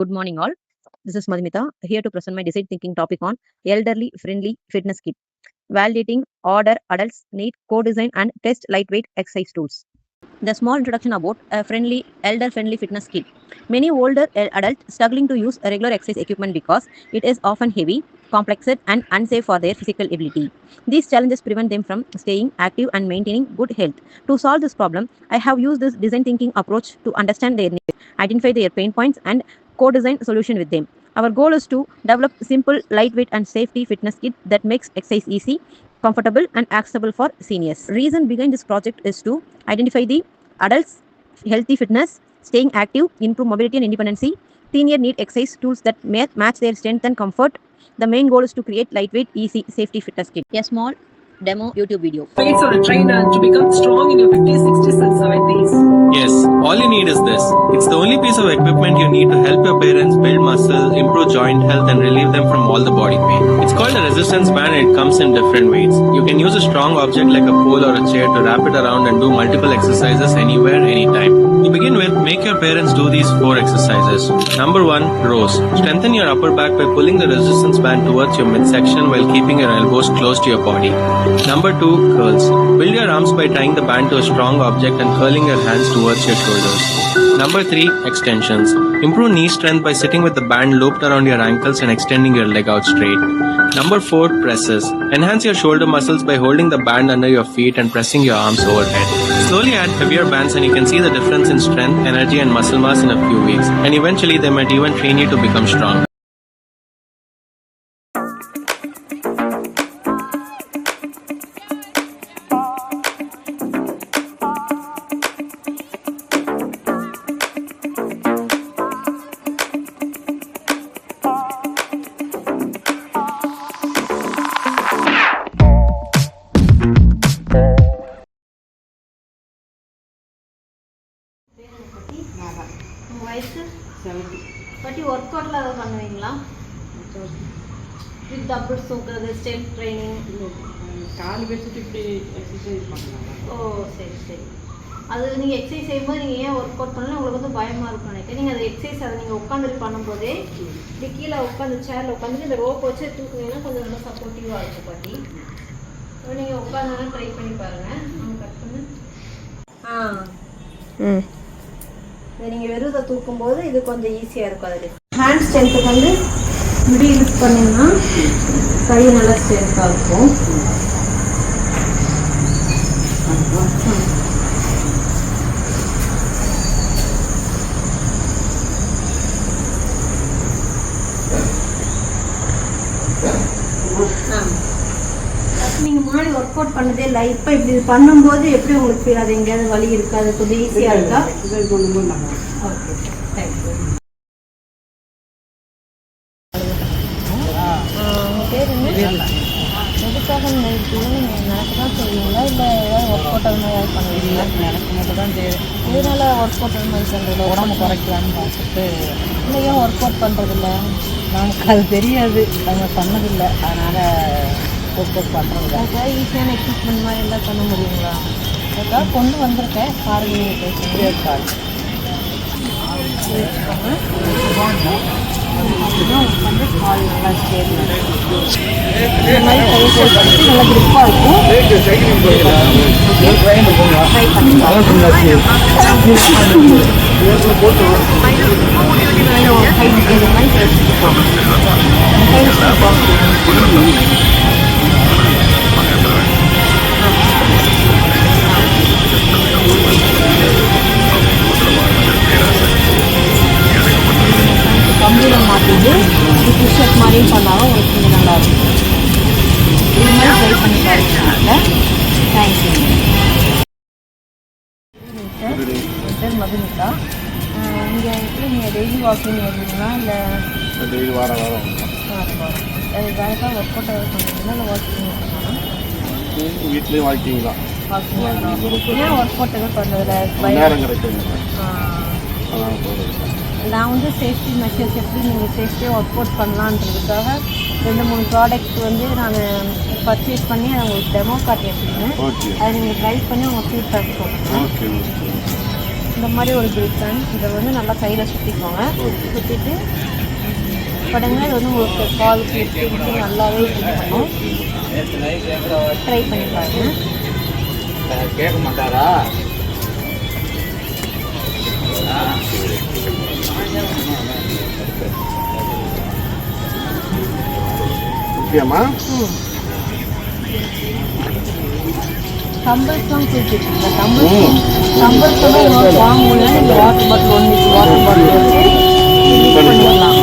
Good morning, all. This is Madhumita here to present my design thinking topic on elderly friendly fitness kit. Validating order adults need co-design and test lightweight exercise tools. The small introduction about a elder-friendly fitness kit. Many older adults struggling to use regular exercise equipment because it is often heavy, complex, and unsafe for their physical ability. These challenges prevent them from staying active and maintaining good health. To solve this problem, I have used this design thinking approach to understand their needs, identify their pain points, and co-design solution with them. Our goal is to develop simple, lightweight, and safety fitness kit that makes exercise easy, comfortable, and accessible for seniors. Reason behind this project is to identify the adults' healthy fitness, staying active, improve mobility and independency. Senior need exercise tools that match their strength and comfort. The main goal is to create lightweight, easy, safety fitness kit. A small demo YouTube video. Face or a trainer to become strong in your 50s, 60s and 70s. Yes, all you need is this. It's the only piece of equipment you need to help your parents build muscle, improve joint health and relieve them from all the body pain. It's called a resistance band and it comes in different weights. You can use a strong object like a pole or a chair to wrap it around and do multiple exercises anywhere, anytime. To begin with, make your parents do these 4 exercises. Number 1, rows. Strengthen your upper back by pulling the resistance band towards your midsection while keeping your elbows close to your body. Number 2, curls. Build your arms by tying the band to a strong object and curling your hands towards your shoulders. Number 3, extensions. Improve knee strength by sitting with the band looped around your ankles and extending your leg out straight. Number 4, presses. Enhance your shoulder muscles by holding the band under your feet and pressing your arms overhead. Slowly add heavier bands and you can see the difference in strength, energy and muscle mass in a few weeks. And eventually they might even train you to become strong. வயசு 70. பட்டி work அவுட்ல அதை பண்ணுவீங்களா? With dumbbells தூக்குறது, strength training. கால் வச்சுட்டு இப்படி exercise பண்ணலாம். ஓ சரி சரி. அது நீங்கள் எக்ஸசைஸ் செய்யும்போது நீங்கள் ஏன் ஒர்க் அவுட் பண்ணலாம் உங்களுக்கு வந்து பயமாக இருக்கும் நினைக்கிறேன். நீங்கள் அதை எக்ஸசைஸ் அதை நீங்கள் உட்காந்துட்டு பண்ணும்போதே இப்படி கீழே உட்காந்து சேரில் உட்காந்துட்டு இந்த ரோப் வச்சு தூக்குனீங்கன்னா கொஞ்சம் நல்லா சப்போர்ட்டிவாக இருக்கும் பாட்டி. நீங்கள் உட்காந்து ட்ரை பண்ணி பாருங்கள். கட் பண்ணு. இதை நீங்கள் வெறுதை தூக்கும்போது இது கொஞ்சம் ஈஸியாக இருக்கும். அதில் ஹேண்ட் ஸ்ட்ரென்த்துக்கு வந்து இப்படி யூஸ் பண்ணிங்கன்னா கை நல்லா ஸ்ட்ரென்த்தாக இருக்கும். நீங்கள் முன்னாடி ஒர்க் அவுட் பண்ணதே இல்லை, இப்போ இப்படி பண்ணும்போது எப்படி உங்களுக்கு ஃபீல் ஆகுது? எங்கேயாவது வலி இருக்காது? கொஞ்சம் ஈஸியாக இருக்கா? Okay thank you. பேர் என்ன? எதுக்காக நீங்கள் நடக்க தான் செய்வீங்களா இல்லை ஏதாவது ஒர்க் அவுட் அது மாதிரி ஏதாவது பண்ணுவீங்களா? எனக்கு மட்டும் தான் தெரியும். இதனால ஒர்க் அவுட் அது மாதிரி பண்ணுறது உடம்பு குறைக்கலான்னு பார்த்துட்டு இல்லை ஏன் ஒர்க் அவுட் பண்ணுறதில்ல? நமக்கு அது தெரியாது, அவங்க சொன்னதில்லை, அதனால் ஒர்க் அவுட் பண்ணுறது. அதுக்காக ஈஸியான எக்யூப்மெண்ட் மாதிரி எல்லாம் பண்ண முடியுங்களா? அதுக்காக கொண்டு வந்திருக்கேன். பாருங்க கிரியேட் கார்டு உட்காந்து கால் நல்லா ஸ்டேட் இந்த மாதிரி கைசல் பண்ணிட்டு நல்லா கிரிப்பாக இருக்கும். ட்ரை பண்ணிக்கலாம். கம்பியில் மாற்றிட்டு புஷ்அப் மாதிரியும் பண்ணாலும் உங்களுக்கு கொஞ்சம் நல்லாயிருக்கும். இது மாதிரி ட்ரை பண்ணி பாருங்க. தேங்க்யூ. என் பேர் மதுமிதா. இங்கே எப்படி நீங்கள் டெய்லி வாக்கிங் வருவீங்களா இல்லை டெய்லி வாரம் அது வேலைக்காக ஒர்க் அவுட் ஏதாவது பண்ணுவீங்களா இல்லை வாக்கிங் பண்ணுவாங்க? வீட்லேயும் வாக்கிங் தான். வாக்கிங் ஏன் ஒர்க் அவுட் எதாவது பண்ணுறதில்ல? நேரம் கிடைக்குங்க. நான் வந்து சேஃப்டி மெஷர்ஸ் எப்படி நீங்கள் சேஃப்டியாக ஒர்க் அவுட் பண்ணலான்றதுக்காக 2-3 ப்ராடக்ட் வந்து நான் பர்ச்சேஸ் பண்ணி அதை உங்களுக்கு டெமோ காட்டி வச்சுருக்கேன். அதை நீங்கள் ட்ரை பண்ணி உங்கள் ஃபீட்பேக் சொல்லுங்கள். இந்த மாதிரி ஒரு கிரிப்பன் இதை வந்து நல்லா கையில் சுற்றிக்கோங்க. சுற்றிட்டு படங்க இது வந்து உங்களுக்கு காலுக்கு எப்படி நல்லாவே இது பண்ணும். ட்ரை பண்ணி பாருங்க. கேட்க மாட்டாரா? ஓகேம்மா. டம்பிள்ஸ்லாம் கொடுத்துருக்கீங்க. டம்பிள்ஸ் வந்து வாங்க முடியாது. நீங்கள் water bottle 1 litre water bottle வச்சு பண்ணிடலாம்.